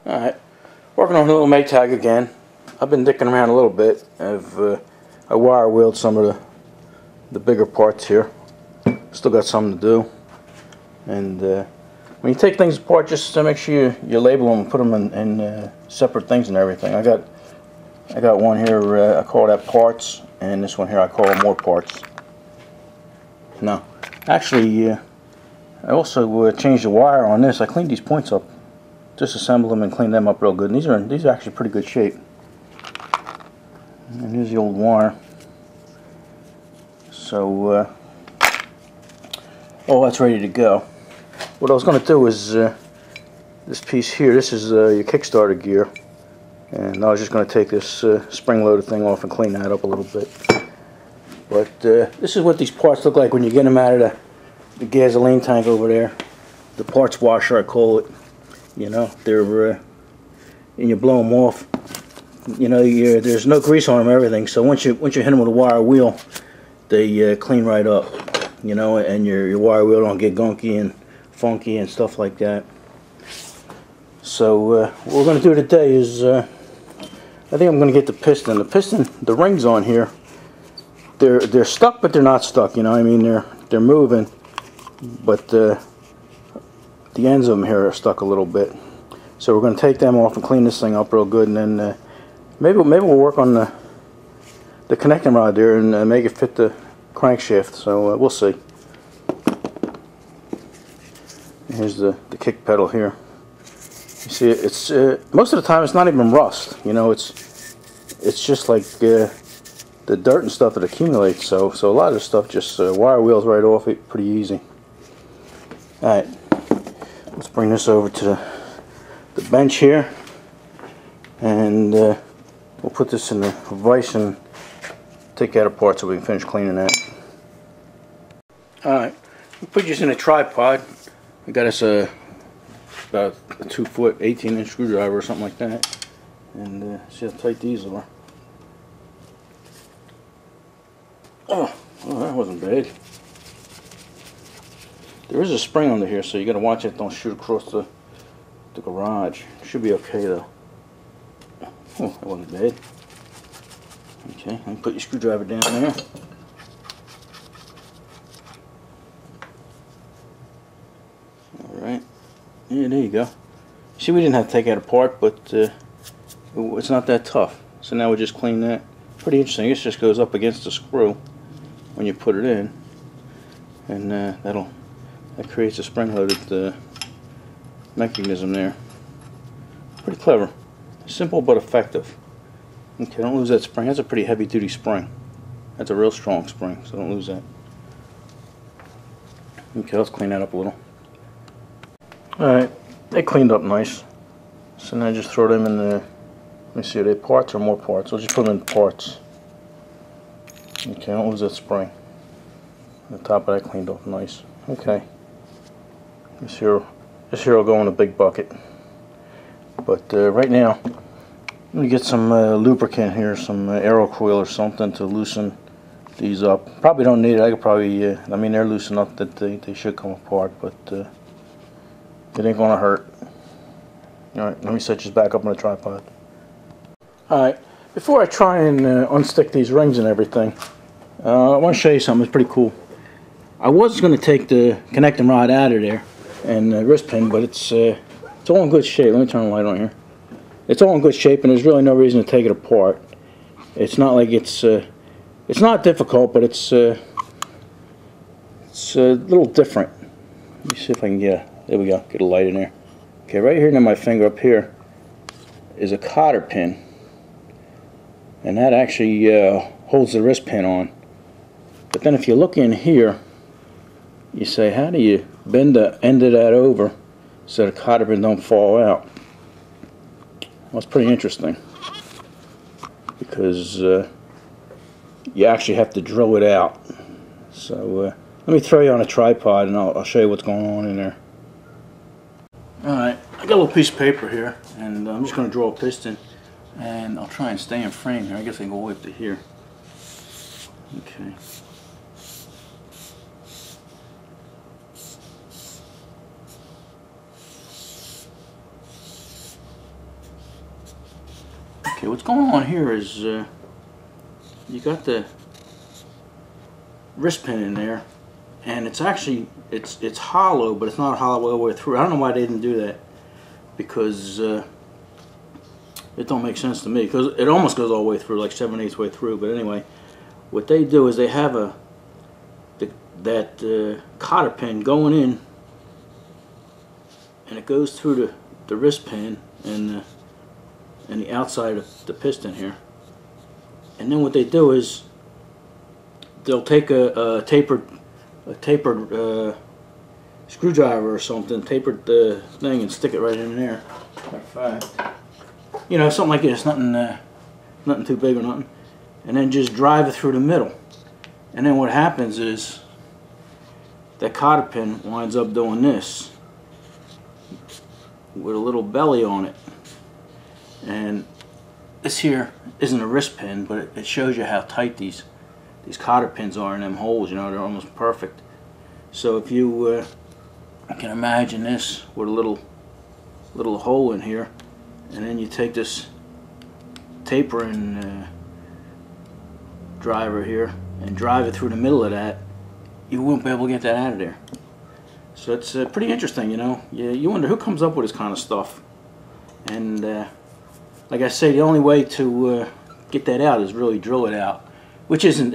Alright, working on a little Maytag again. I've been dicking around a little bit. I wire wheeled some of the bigger parts here. Still got something to do. And when you take things apart, just to make sure you label them and put them in separate things and everything. I got one here, I call that parts, and this one here I call more parts. Now, actually, I also changed the wire on this. I cleaned these points up. Disassemble them and clean them up real good. And these are actually pretty good shape. And here's the old wire. So all that's ready to go. What I was going to do is this piece here. This is your Kickstarter gear, and I was just going to take this spring-loaded thing off and clean that up a little bit. But this is what these parts look like when you get them out of the gasoline tank over there. The parts washer, I call it. You know, they're and you blow them off. You know, there's no grease on them or everything. So once you hit them with a wire wheel, they clean right up. You know, and your wire wheel don't get gunky and funky and stuff like that. So what we're going to do today is I think I'm going to get the piston. The rings on here, they're stuck, but they're not stuck. You know, I mean they're moving, but the ends of them here are stuck a little bit. So we're going to take them off and clean this thing up real good, and then maybe we'll work on the connecting rod there and make it fit the crankshaft. So we'll see. Here's the kick pedal here. You see, it's most of the time it's not even rust. You know, it's just like the dirt and stuff that accumulates. So a lot of this stuff just wire wheels right off it pretty easy. All right. Let's bring this over to the bench here, and we'll put this in the vise and take that apart so we can finish cleaning that. Alright, we put this in a tripod. We got us about a 2-foot 18-inch screwdriver or something like that, and see how tight these are. Oh, well, that wasn't bad. There is a spring under here, so you got to watch it don't shoot across the garage. Should be okay though. Oh, that wasn't bad. Okay, let me put your screwdriver down there. Alright. Yeah, there you go. See, we didn't have to take that apart, but it's not that tough. So now we just clean that. Pretty interesting. This just goes up against the screw when you put it in, and that creates a spring-loaded mechanism there. Pretty clever. Simple but effective. Okay, don't lose that spring. That's a pretty heavy-duty spring. That's a real strong spring, so don't lose that. Okay, let's clean that up a little. Alright, they cleaned up nice. So now just throw them in the, let me see, are they parts or more parts? We'll just put them in parts. Okay, don't lose that spring. The top of that cleaned up nice. Okay. This here will go in a big bucket. But right now, let me get some lubricant here, some aero coil or something to loosen these up. Probably don't need it. I could probably, I mean, they're loose enough that they should come apart, but it ain't gonna hurt. Alright, let me set this back up on the tripod. Alright, before I try and unstick these rings and everything, I want to show you something that's pretty cool. I was going to take the connecting rod out of there and the wrist pin, but it's all in good shape. Let me turn the light on here. It's all in good shape, and there's really no reason to take it apart. It's not like it's not difficult, but it's a little different. Let me see if I can there we go, get a light in there. Okay, right here near my finger up here is a cotter pin, and that actually holds the wrist pin on. But then if you look in here, you say, how do you bend the end of that over so the cotter pin don't fall out? Well, it's pretty interesting, because you actually have to drill it out. So let me throw you on a tripod and I'll show you what's going on in there. Alright, I got a little piece of paper here, and I'm just going to draw a piston, and I'll try and stay in frame here. I guess I can go way up to here. Okay. Okay, what's going on here is you got the wrist pin in there, and it's actually it's hollow, but it's not hollow all the way through. I don't know why they didn't do that, because it don't make sense to me, because it almost goes all the way through, like 7/8 way through. But anyway, what they do is they have that cotter pin going in, and it goes through the wrist pin and the outside of the piston here. And then what they do is they'll take a tapered screwdriver or something, tapered the thing, and stick it right in there. Like that. You know, something like this, nothing too big or nothing. And then just drive it through the middle. And then what happens is that cotter pin winds up doing this with a little belly on it. And this here isn't a wrist pin, but it shows you how tight these cotter pins are in them holes. You know, they're almost perfect. So if you can imagine this with a little hole in here, and then you take this tapering driver here and drive it through the middle of that, you won't be able to get that out of there. So it's pretty interesting, you know. You wonder who comes up with this kind of stuff. And like I say, the only way to get that out is really drill it out, which isn't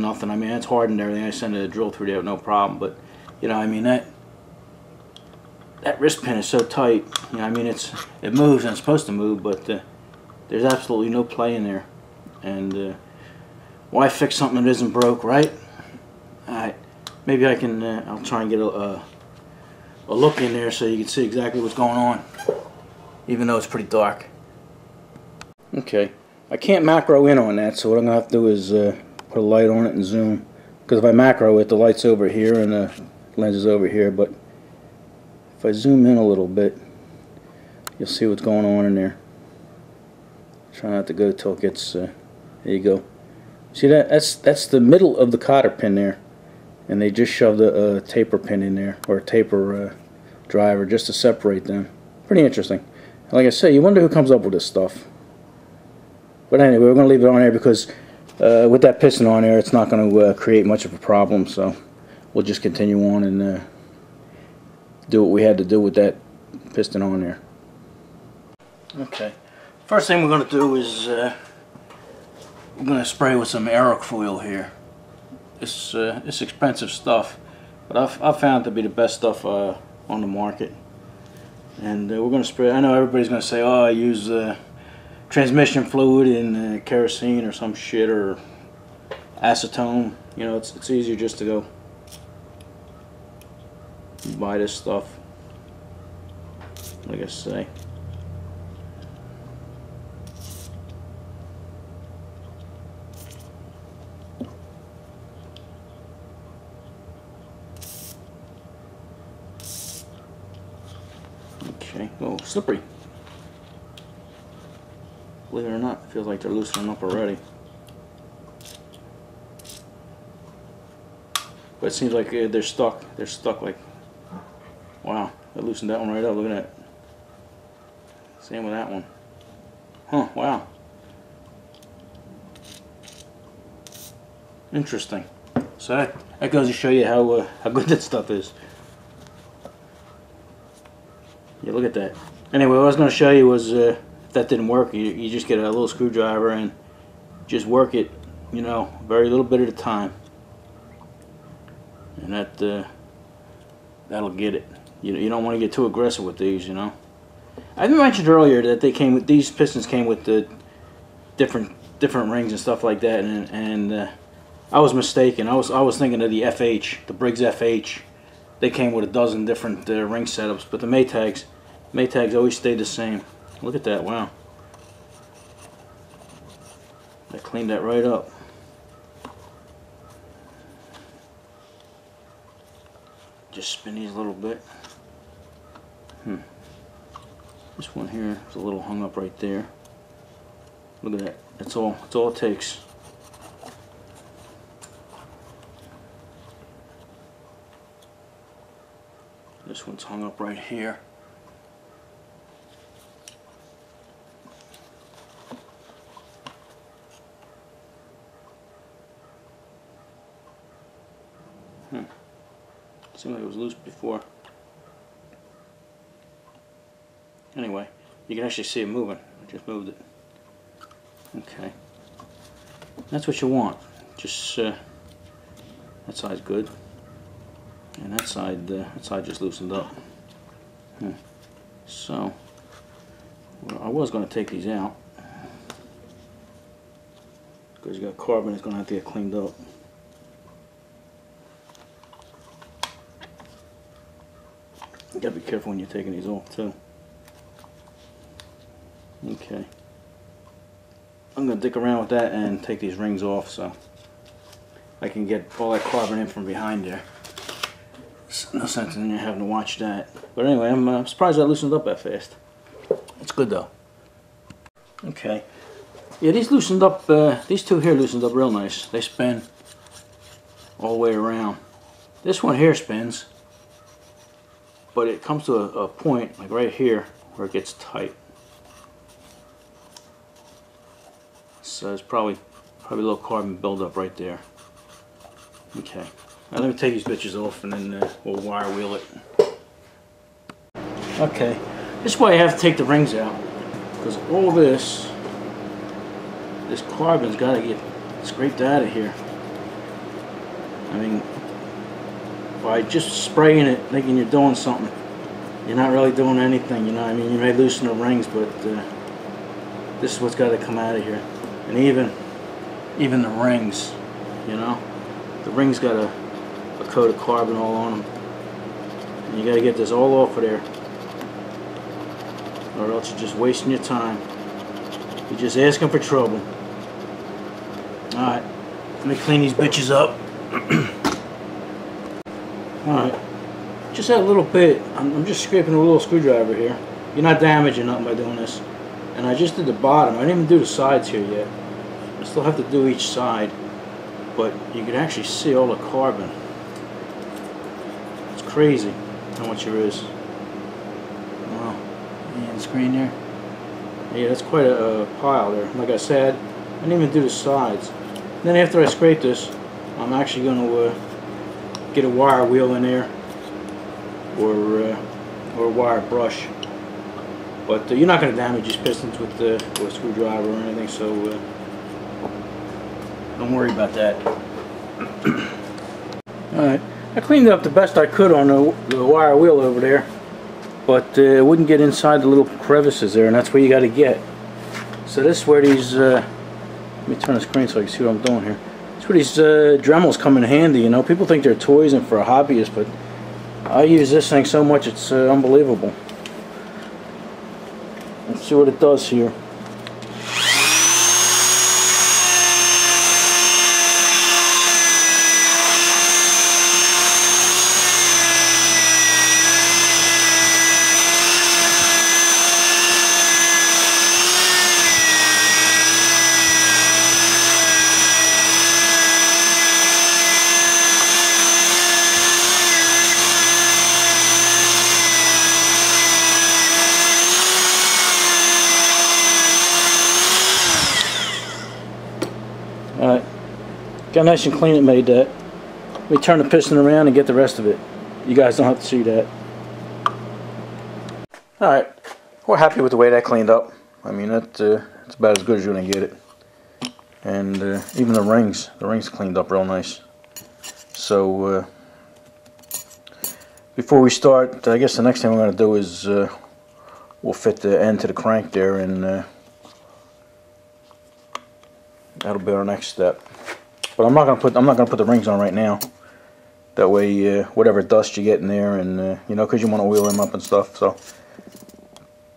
nothing. I mean, it's hard and everything. I send a drill through there, no problem. But you know, I mean, that wrist pin is so tight. You know, I mean, it moves and it's supposed to move, but there's absolutely no play in there. And why fix something that isn't broke, right? All right, maybe I can. I'll try and get a look in there so you can see exactly what's going on, even though it's pretty dark. Okay, I can't macro in on that, so what I'm gonna have to do is put a light on it and zoom. Because if I macro it, the light's over here and the lens is over here. But if I zoom in a little bit, you'll see what's going on in there. Try not to go till it gets. There you go. See that? That's the middle of the cotter pin there, and they just shoved a taper pin in there, or a taper driver, just to separate them. Pretty interesting. Like I say, you wonder who comes up with this stuff. But anyway, we're going to leave it on there because with that piston on there, it's not going to create much of a problem. So we'll just continue on and do what we had to do with that piston on there. Okay. First thing we're going to do is we're going to spray with some aerofoil here. It's expensive stuff, but I've found it to be the best stuff on the market. And we're going to spray. I know everybody's going to say, "Oh, I use transmission fluid and kerosene or some shit, or acetone." You know, it's easier just to go buy this stuff. Like I say. Okay, oh, slippery. Believe it or not, it feels like they're loosening up already. But it seems like they're stuck. They're stuck like, wow, they loosened that one right up. Look at that. Same with that one. Huh, wow. Interesting. So that goes to show you how good that stuff is. Yeah, look at that. Anyway, what I was going to show you was if that didn't work, you just get a little screwdriver and just work it, you know, very little bit at a time, and that'll get it. You don't want to get too aggressive with these, you know. I mentioned earlier that these pistons came with the different rings and stuff like that, and I was mistaken. I was thinking of the FH, the Briggs FH. They came with a dozen different ring setups, but the Maytags always stayed the same. Look at that, wow. I cleaned that right up. Just spin these a little bit. This one here is a little hung up right there. Look at that. That's all it takes. This one's hung up right here. Seemed like it was loose before. Anyway, you can actually see it moving. I just moved it. Okay. That's what you want. Just that side's good, and that side just loosened up. So, well, I was going to take these out because you got carbon. It's going to have to get cleaned up. You got to be careful when you're taking these off too. Okay. I'm going to dick around with that and take these rings off so I can get all that carbon in from behind there. There's no sense in you having to watch that. But anyway, I'm surprised that loosened up that fast. It's good though. Okay. Yeah, these loosened up, these two here loosened up real nice. They spin all the way around. This one here spins, but it comes to a point, like right here, where it gets tight. So there's probably a little carbon buildup right there. Okay. Now let me take these bitches off and then we'll wire wheel it. Okay. This is why I have to take the rings out. Because all this carbon's got to get scraped out of here. I mean, by just spraying it, thinking you're doing something, you're not really doing anything, you know what I mean? You may loosen the rings, but this is what's got to come out of here. And even the rings, you know, the rings got a coat of carbon all on them. And you got to get this all off of there, or else you're just wasting your time. You're just asking for trouble. Alright, let me clean these bitches up. Alright, just that little bit. I'm just scraping a little screwdriver here. You're not damaging nothing by doing this. And I just did the bottom. I didn't even do the sides here yet. I still have to do each side. But you can actually see all the carbon. It's crazy how much there is. Wow. Yeah, the screen there. Yeah, that's quite a pile there. Like I said, I didn't even do the sides. And then after I scrape this, I'm actually going to get a wire wheel in there, or a wire brush. But you're not going to damage these pistons with a screwdriver or anything, so don't worry about that. Alright, I cleaned up the best I could on the wire wheel over there, but it wouldn't get inside the little crevices there, and that's where you got to get. So this is where these, let me turn the screen so you can see what I'm doing here. That's where these Dremels come in handy, you know. People think they're toys and for a hobbyist, but I use this thing so much it's unbelievable. Let's see what it does here. Alright, got nice and clean it made that. Let me turn the piston around and get the rest of it. You guys don't have to see that. Alright, we're happy with the way that cleaned up. I mean, it's about as good as you're going to get it. And even the rings cleaned up real nice. So, before we start, I guess the next thing we're going to do is we'll fit the end to the crank there, and that'll be our next step. But I'm not gonna put the rings on right now. That way, whatever dust you get in there, and you know, because you want to wheel them up and stuff, so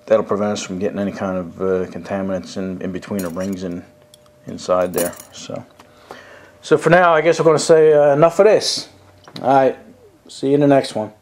that'll prevent us from getting any kind of contaminants in between the rings and inside there. So for now, I guess we're gonna say enough of this. All right, see you in the next one.